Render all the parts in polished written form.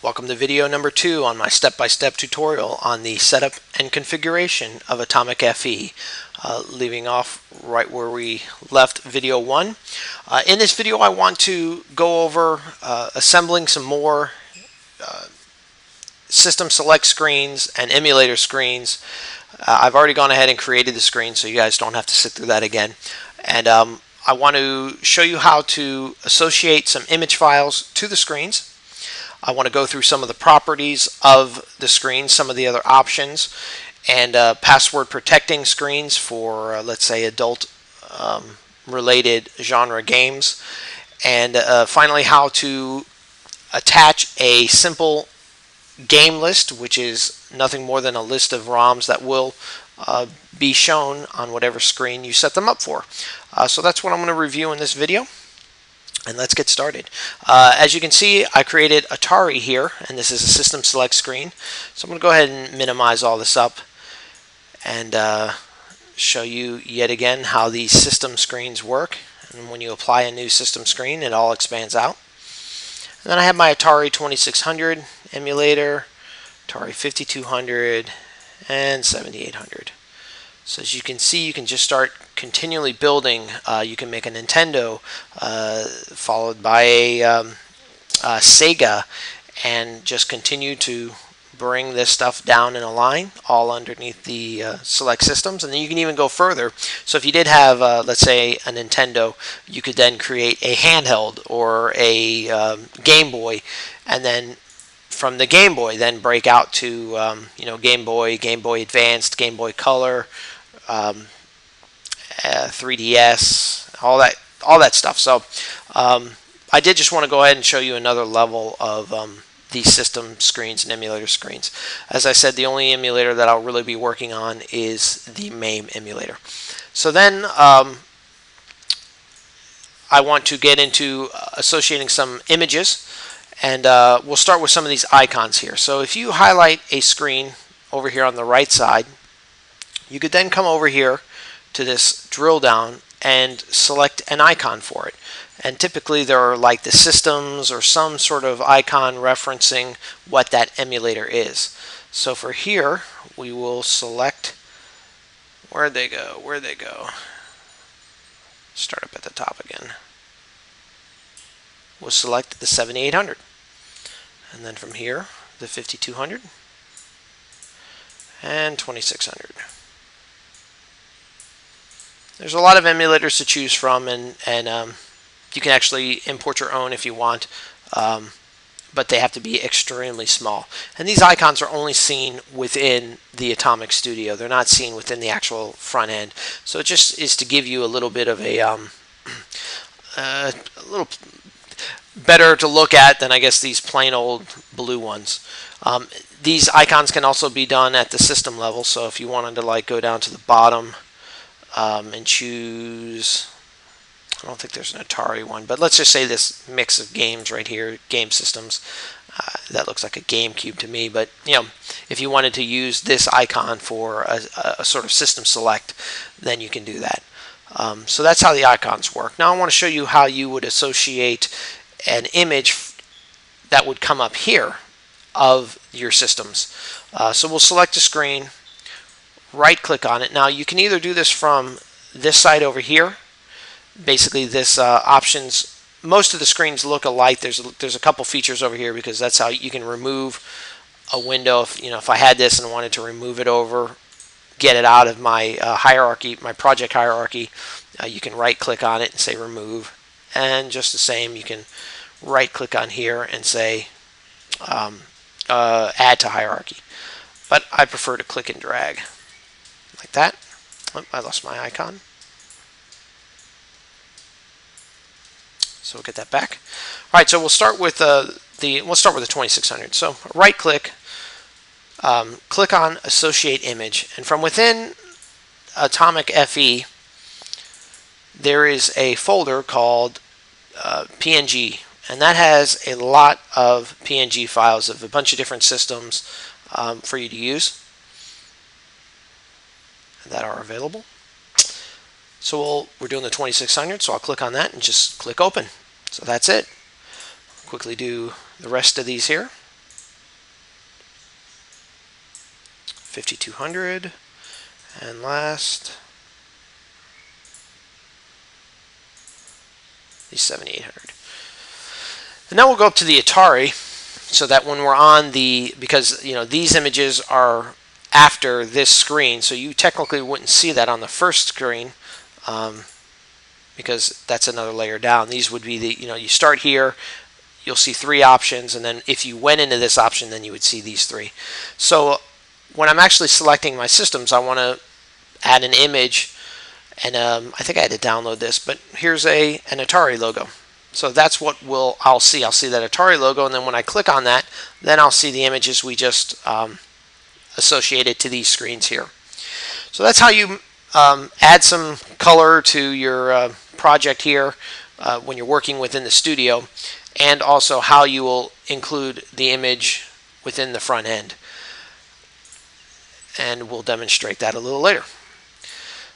Welcome to video number 2 on my step-by-step tutorial on the setup and configuration of AtomicFE, leaving off right where we left video 1. In this video I want to go over assembling some more system select screens and emulator screens. I've already gone ahead and created the screen so you guys don't have to sit through that again. And I want to show you how to associate some image files to the screens. I want to go through some of the properties of the screen, some of the other options, and password protecting screens for, let's say, adult related genre games. And finally, how to attach a simple game list, which is nothing more than a list of ROMs that will be shown on whatever screen you set them up for. So that's what I'm going to review in this video. And let's get started. As you can see, I created Atari here, and this is a system select screen. So I'm going to go ahead and minimize all this up and show you yet again how these system screens work. And when you apply a new system screen, it all expands out. And then I have my Atari 2600 emulator, Atari 5200, and 7800. So as you can see, you can just start continually building. You can make a Nintendo followed by a Sega, and just continue to bring this stuff down in a line all underneath the select systems. And then you can even go further. So if you did have, let's say, a Nintendo, you could then create a handheld or a Game Boy, and then from the Game Boy then break out to Game Boy, Game Boy Advanced, Game Boy Color, 3DS, all that stuff. So I did just want to go ahead and show you another level of these system screens and emulator screens. As I said, the only emulator that I'll really be working on is the MAME emulator. So then I want to get into associating some images, and we'll start with some of these icons here. So if you highlight a screen over here on the right side, you could then come over here to this drill down and select an icon for it. And typically there are like the systems or some sort of icon referencing what that emulator is. So for here, we will select, where'd they go? Start up at the top again. We'll select the 7800. And then from here, the 5200 and 2600. There's a lot of emulators to choose from, and you can actually import your own if you want, but they have to be extremely small. And these icons are only seen within the Atomic Studio. They're not seen within the actual front end. So it just is to give you a little bit of a little better to look at than, I guess, these plain old blue ones. These icons can also be done at the system level. So if you wanted to like go down to the bottom and choose, I don't think there's an Atari one, but let's just say this mix of games right here, game systems. That looks like a GameCube to me, but if you wanted to use this icon for a sort of system select, then you can do that. So that's how the icons work. Now I want to show you how you would associate an image that would come up here of your systems. So we'll select a screen, right click on it. Now you can either do this from this side over here. Basically this options, most of the screens look alike. There's a couple features over here because that's how you can remove a window. If I had this and wanted to remove it over, get it out of my hierarchy, my project hierarchy, you can right click on it and say remove. And just the same, you can right click on here and say add to hierarchy. But I prefer to click and drag like that. Oh, I lost my icon. So we'll get that back. All right, so we'll start with the 2600. So right click, click on associate image, and from within AtomicFE there is a folder called PNG, and that has a lot of PNG files of a bunch of different systems for you to use that are available. So we're doing the 2600, so I'll click on that and just click open. So that's it. Quickly do the rest of these here. 5200, and last the 7800. And now we'll go up to the Atari, so that when we're on the, because these images are after this screen, so you technically wouldn't see that on the first screen, because that's another layer down. These would be the, you start here, you'll see 3 options, and then if you went into this option, then you would see these 3. So when I'm actually selecting my systems, I want to add an image, and I think I had to download this, but here's an Atari logo. So that's what I'll see. I'll see that Atari logo, and then when I click on that, then I'll see the images we just associated to these screens here. So that's how you add some color to your project here when you're working within the studio, and also how you will include the image within the front end. And we'll demonstrate that a little later.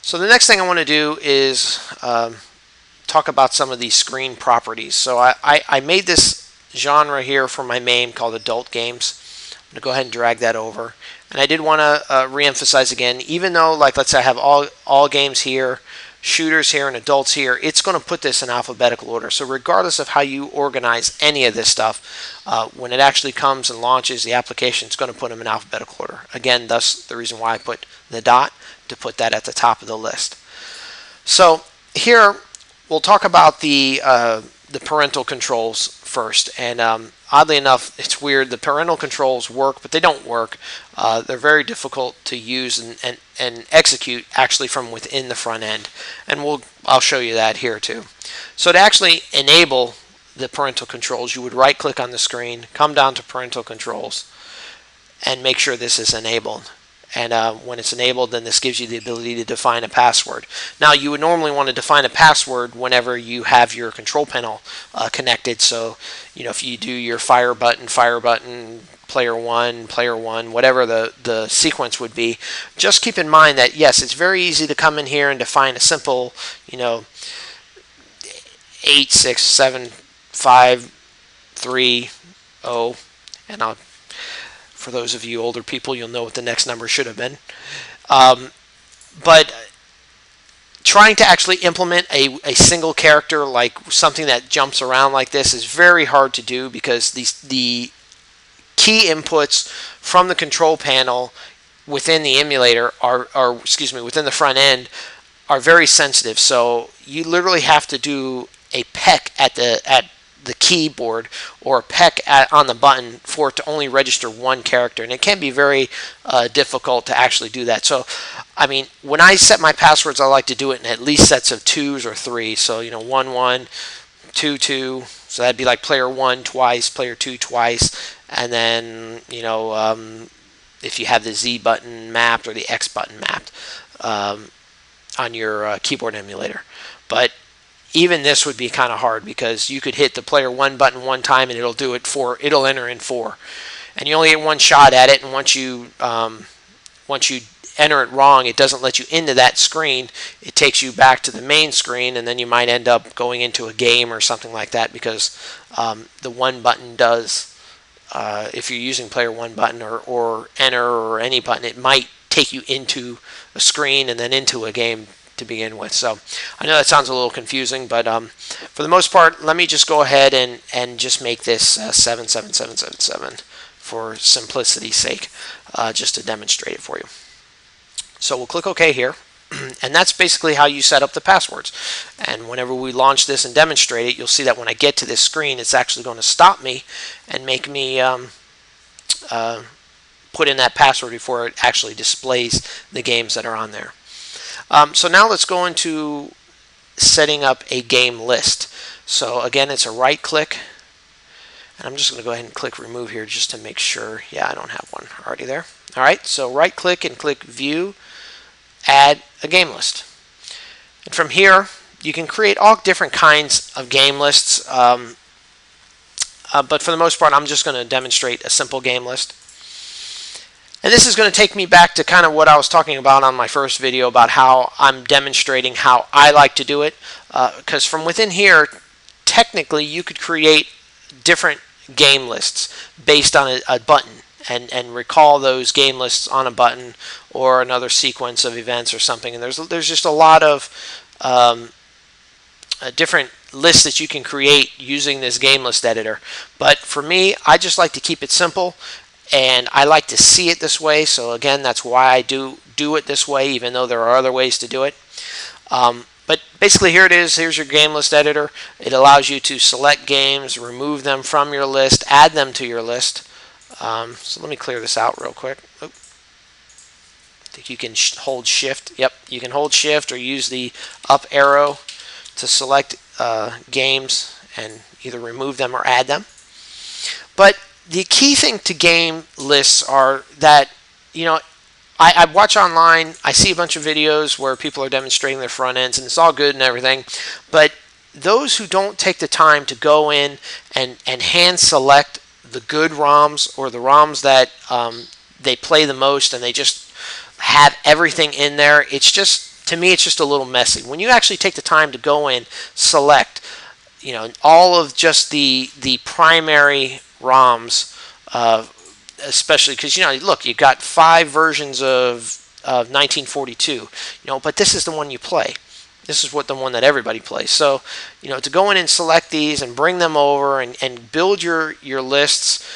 So the next thing I want to do is talk about some of these screen properties. So I made this genre here for my MAME called adult games. I'm going to go ahead and drag that over. And I did want to re-emphasize again, even though, like, let's say I have all games here, shooters here, and adults here, it's going to put this in alphabetical order. So regardless of how you organize any of this stuff, when it actually comes and launches the application, it's going to put them in alphabetical order. Again, thus the reason why I put the dot, to put that at the top of the list. So here we'll talk about the parental controls first, and oddly enough, it's weird, the parental controls work, but they don't work. They're very difficult to use and execute actually from within the front end, and I'll show you that here too. So to actually enable the parental controls, you would right click on the screen, come down to parental controls, and make sure this is enabled. And when it's enabled, then this gives you the ability to define a password. Now, you would normally want to define a password whenever you have your control panel connected. So, if you do your fire button, player one, whatever the sequence would be, just keep in mind that, yes, it's very easy to come in here and define a simple, 8, 6, 7, 5, 3, 0, and for those of you older people, you'll know what the next number should have been. But trying to actually implement a single character, like something that jumps around like this, is very hard to do, because the key inputs from the control panel within the emulator within the front end are very sensitive. So you literally have to do a peck at the keyboard, or a peck on the button for it to only register one character, and it can be very difficult to actually do that. So I mean, when I set my passwords, I like to do it in at least sets of 2s or 3s. So 1 1, 2 2, so that'd be like player 1 twice, player 2 twice, and then if you have the Z button mapped or the X button mapped on your keyboard emulator. But even this would be kind of hard, because you could hit the player 1 button one time and it'll enter in 4, and you only get one shot at it. And once you enter it wrong, it doesn't let you into that screen. It takes you back to the main screen, and then you might end up going into a game or something like that, because the 1 button does, if you're using player 1 button or enter or any button, it might take you into a screen and then into a game to begin with. So I know that sounds a little confusing, but for the most part, let me just go ahead and just make this 77777 for simplicity's sake, just to demonstrate it for you. So we'll click OK here, and that's basically how you set up the passwords. And whenever we launch this and demonstrate it, you'll see that when I get to this screen, it's actually going to stop me and make me put in that password before it actually displays the games that are on there. So now let's go into setting up a game list. So again, it's a right click, and I'm just going to go ahead and click remove here just to make sure. Yeah, I don't have one already there. Alright, so right click and click view, add a game list. And from here, you can create all different kinds of game lists, but for the most part, I'm just going to demonstrate a simple game list. And this is going to take me back to kind of what I was talking about on my first video about how I'm demonstrating how I like to do it. Because from within here, technically, you could create different game lists based on a button. and recall those game lists on a button or another sequence of events or something. And there's just a lot of different lists that you can create using this game list editor. But for me, I just like to keep it simple, and I like to see it this way. So again, that's why I do it this way, even though there are other ways to do it. But basically, here it is. Here's your game list editor. It allows you to select games, remove them from your list, add them to your list. So let me clear this out real quick. I think you can hold shift. Yep, you can hold shift or use the up arrow to select games and either remove them or add them. But the key thing to game lists are that, I watch online, I see a bunch of videos where people are demonstrating their front ends, and it's all good and everything, but those who don't take the time to go in and hand select the good ROMs, or the ROMs that they play the most, and they just have everything in there, to me, it's just a little messy. When you actually take the time to go in, select, all of just the primary ROMs, especially because, look, you've got 5 versions of 1942, but this is the one you play. This is the one that everybody plays. So, to go in and select these and bring them over and build your lists,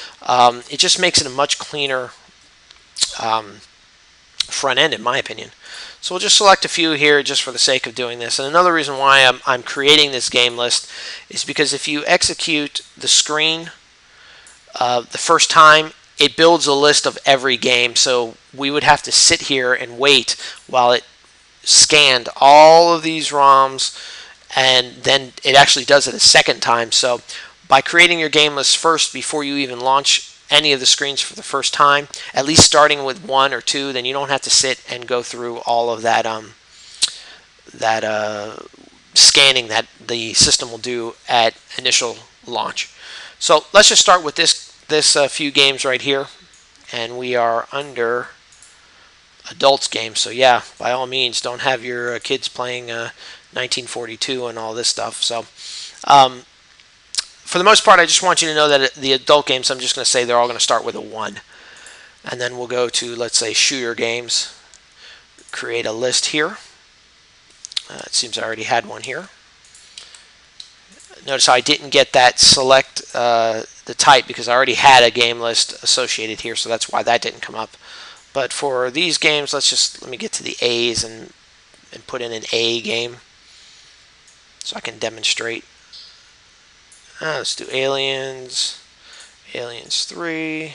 it just makes it a much cleaner front end, in my opinion. So we'll just select a few here just for the sake of doing this. And another reason why I'm creating this game list is because if you execute the screen the first time, it builds a list of every game. So we would have to sit here and wait while it scanned all of these ROMs, and then it actually does it a second time. So by creating your game list first before you even launch any of the screens for the first time, at least starting with 1 or 2, then you don't have to sit and go through all of that scanning that the system will do at initial launch. So let's just start with this few games right here, and we are under adults games. So yeah, by all means, don't have your kids playing 1942 and all this stuff. So for the most part, I just want you to know that the adult games, I'm just going to say they're all going to start with a 1. And then we'll go to, let's say, shooter games. Create a list here. It seems I already had one here. Notice how I didn't get that select the type because I already had a game list associated here, so that's why that didn't come up. But for these games, let me get to the A's and put in an A game so I can demonstrate. Let's do Aliens, Aliens 3.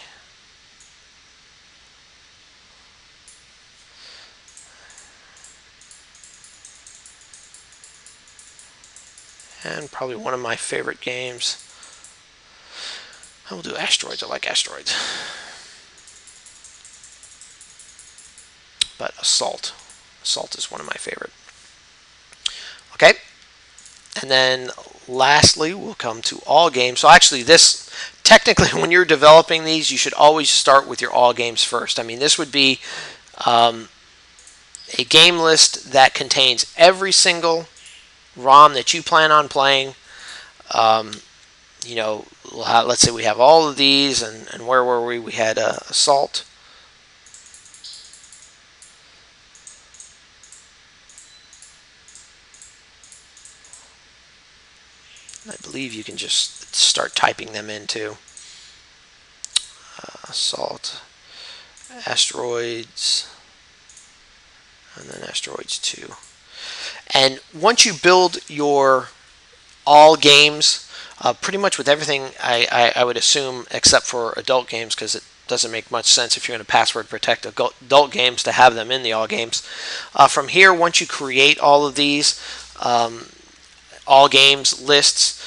And probably one of my favorite games. I will do Asteroids. I like Asteroids. But Assault. Assault is one of my favorite. Okay. And then lastly, we'll come to all games. So actually, technically, when you're developing these, you should always start with your all games first. I mean, this would be a game list that contains every single ROM that you plan on playing. Let's say we have all of these, and where were we? We had Assault. I believe you can just start typing them into Assault, Asteroids, and then Asteroids 2. And once you build your all games, pretty much with everything, I would assume, except for adult games, because it doesn't make much sense if you're going to password protect adult games to have them in the all games. From here, once you create all of these all games lists,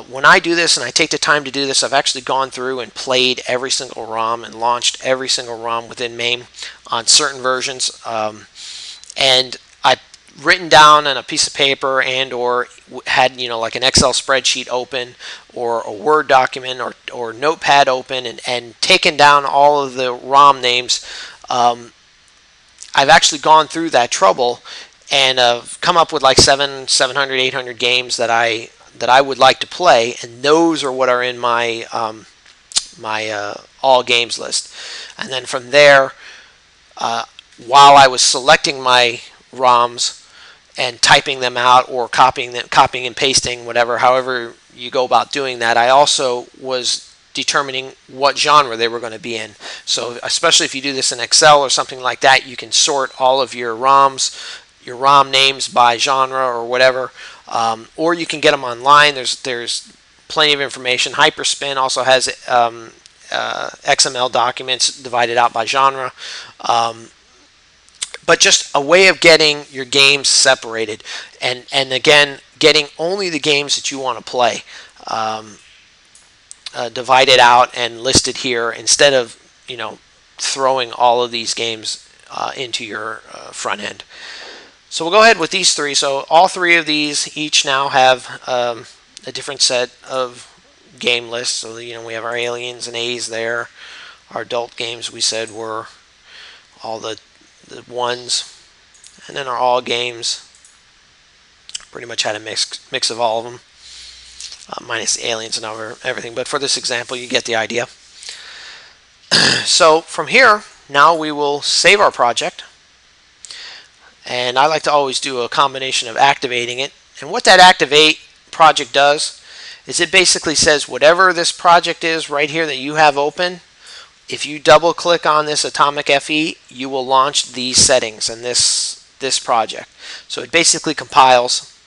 when I do this and I take the time to do this, I've actually gone through and played every single ROM and launched every single ROM within MAME on certain versions, and I've written down on a piece of paper and or had like an Excel spreadsheet open or a Word document or Notepad open and taken down all of the ROM names. I've actually gone through that trouble and come up with like 700, 800 games that I would like to play, and those are what are in my my all games list. And then from there, while I was selecting my ROMs and typing them out or copying and pasting, whatever, however you go about doing that, I also was determining what genre they were going to be in. So especially if you do this in Excel or something like that, you can sort all of your ROMs, your ROM names by genre or whatever, or you can get them online. There's plenty of information. Hyperspin also has XML documents divided out by genre. But just a way of getting your games separated, and again, getting only the games that you want to play divided out and listed here, instead of throwing all of these games into your front end. So we'll go ahead with these three. So all three of these each now have a different set of game lists. So we have our aliens and A's there. Our adult games, we said, were all the ones, and then our all games pretty much had a mix of all of them, minus the aliens and everything. But for this example, you get the idea. So from here, now we will save our project, and I like to always do a combination of activating it. And what that activate project does is it basically says whatever this project is right here that you have open, if you double click on this AtomicFE, you will launch these settings and this project. So it basically compiles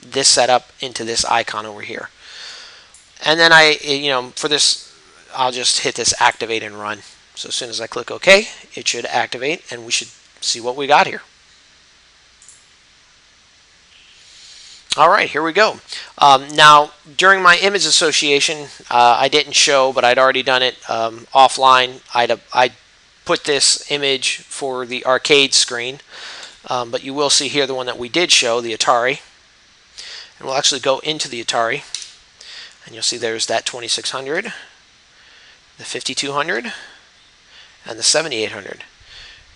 this setup into this icon over here. And then for this, I'll just hit this activate and run. So as soon as I click OK, it should activate, and we should see what we got here. All right, here we go. Now, during my image association, I didn't show, but I'd already done it offline. I put this image for the arcade screen, but you will see here the one that we did show, the Atari. And we'll actually go into the Atari, and you'll see there's that 2600, the 5200, and the 7800.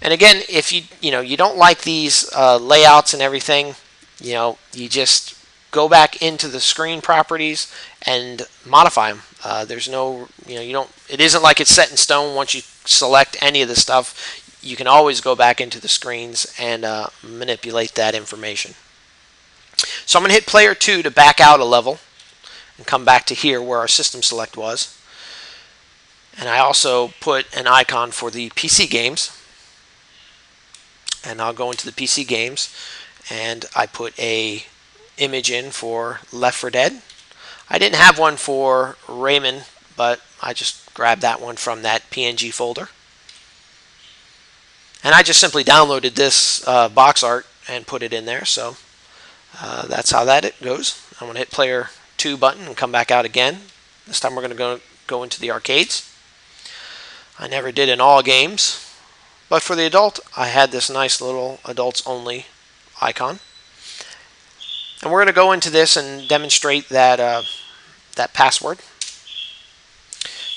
And again, if you don't like these layouts and everything, you just go back into the screen properties and modify them. There's no, it isn't like it's set in stone. Once you select any of the stuff, you can always go back into the screens and manipulate that information. So I'm going to hit player 2 to back out a level and come back to here where our system select was. And I also put an icon for the PC games. And I'll go into the PC games, and I put a image in for Left 4 Dead. I didn't have one for Rayman, but I just grabbed that one from that PNG folder. And I just simply downloaded this box art and put it in there. So that's how that goes. I'm going to hit player 2 button and come back out again. This time we're going to go into the arcades. I never did in all games. But for the adult, I had this nice little adults only icon. And we're going to go into this and demonstrate that that password.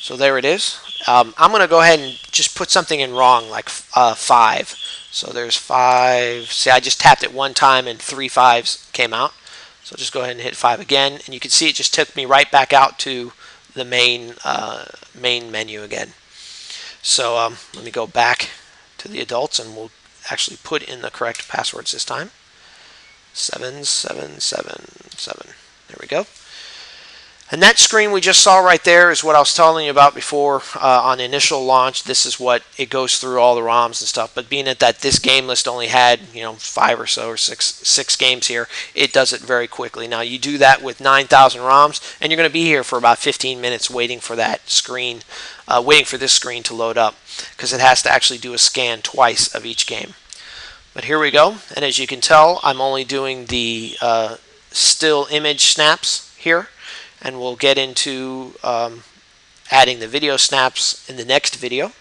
So there it is. I'm going to go ahead and just put something in wrong, like 5. So there's 5. See, I just tapped it one time and 3 5s came out. So just go ahead and hit 5 again. And you can see it just took me right back out to the main menu again. So let me go back to the adults, and we'll actually put in the correct passwords this time. 7777. There we go. And that screen we just saw right there is what I was telling you about before on initial launch. This is what it goes through all the ROMs and stuff. But being that this game list only had 5 or so or six games here, it does it very quickly. Now you do that with 9,000 ROMs, and you're going to be here for about 15 minutes waiting for that screen, waiting for this screen to load up, because it has to actually do a scan twice of each game. But here we go, and as you can tell, I'm only doing the still image snaps here. And we'll get into adding the video snaps in the next video.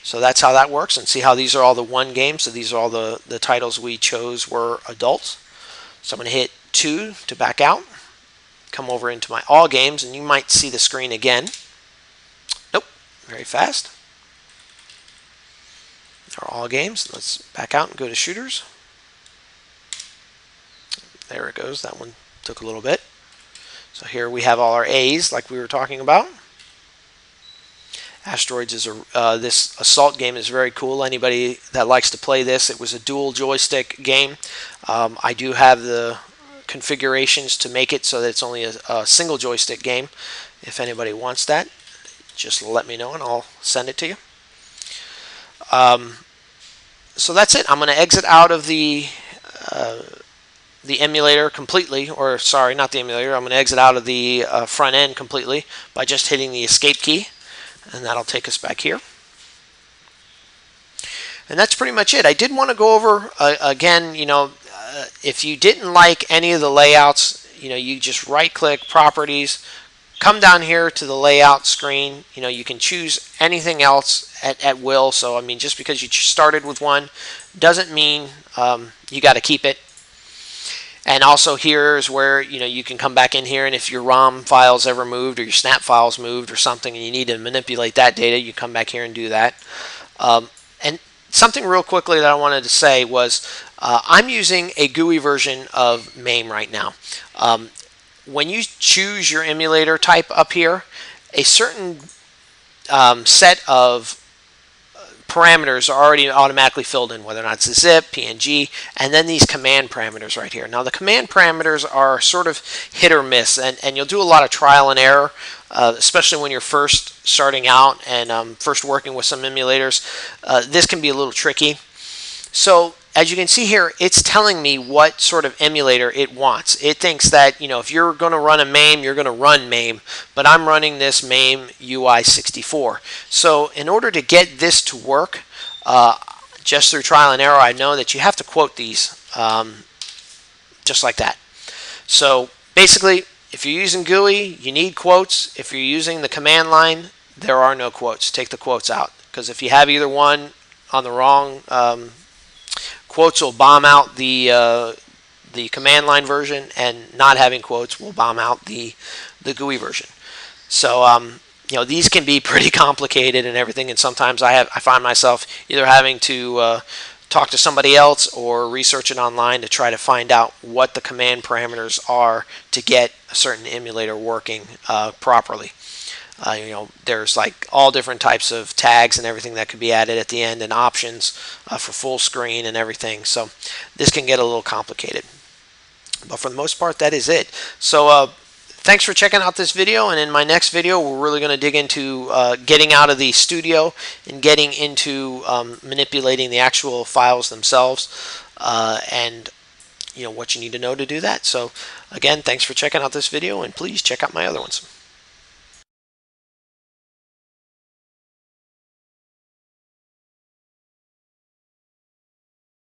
So that's how that works, and see how these are all the one games. So these are all the titles we chose were adults. So I'm going to hit 2 to back out, come over into my all games, and you might see the screen again. Nope, very fast. Our all games. Let's back out and go to shooters. There it goes. That one took a little bit. So So here we have all our A's like we were talking about. Asteroids is this assault game is very cool. Anybody that likes to play this, it was a dual joystick game. I do have the configurations to make it so that it's only a single joystick game. If anybody wants that, just let me know and I'll send it to you. So that's it. I'm going to exit out of the emulator completely, or sorry, not the emulator. I'm going to exit out of the front end completely by just hitting the escape key, and that'll take us back here. And that's pretty much it. I did want to go over again, if you didn't like any of the layouts, you just right click properties, come down here to the layout screen. You can choose anything else at will. So I mean, just because you started with one doesn't mean you got to keep it. And also here's where you can come back in here, and if your ROM files ever moved or your snap files moved or something and you need to manipulate that data, you come back here and do that. And something real quickly that I wanted to say was I'm using a GUI version of MAME right now. When you choose your emulator type up here, a certain set of parameters are already automatically filled in, whether or not it's a zip, PNG, and then these command parameters right here. Now the command parameters are sort of hit or miss, and you'll do a lot of trial and error, especially when you're first starting out and first working with some emulators. This can be a little tricky. So as you can see here, it's telling me what sort of emulator it wants. It thinks that, if you're going to run a MAME, you're going to run MAME, but I'm running this MAME UI64. So in order to get this to work, just through trial and error, I know that you have to quote these just like that. So basically, if you're using GUI, you need quotes. If you're using the command line, there are no quotes. Take the quotes out, because if you have either one on the wrong quotes will bomb out the command line version, and not having quotes will bomb out the GUI version. So these can be pretty complicated and everything, and sometimes I find myself either having to talk to somebody else or research it online to try to find out what the command parameters are to get a certain emulator working properly. There's like all different types of tags and everything that could be added at the end, and options for full screen and everything. So this can get a little complicated. But for the most part, that is it. So thanks for checking out this video, and in my next video, we're really going to dig into getting out of the studio and getting into manipulating the actual files themselves, and what you need to know to do that. So again, thanks for checking out this video, and please check out my other ones.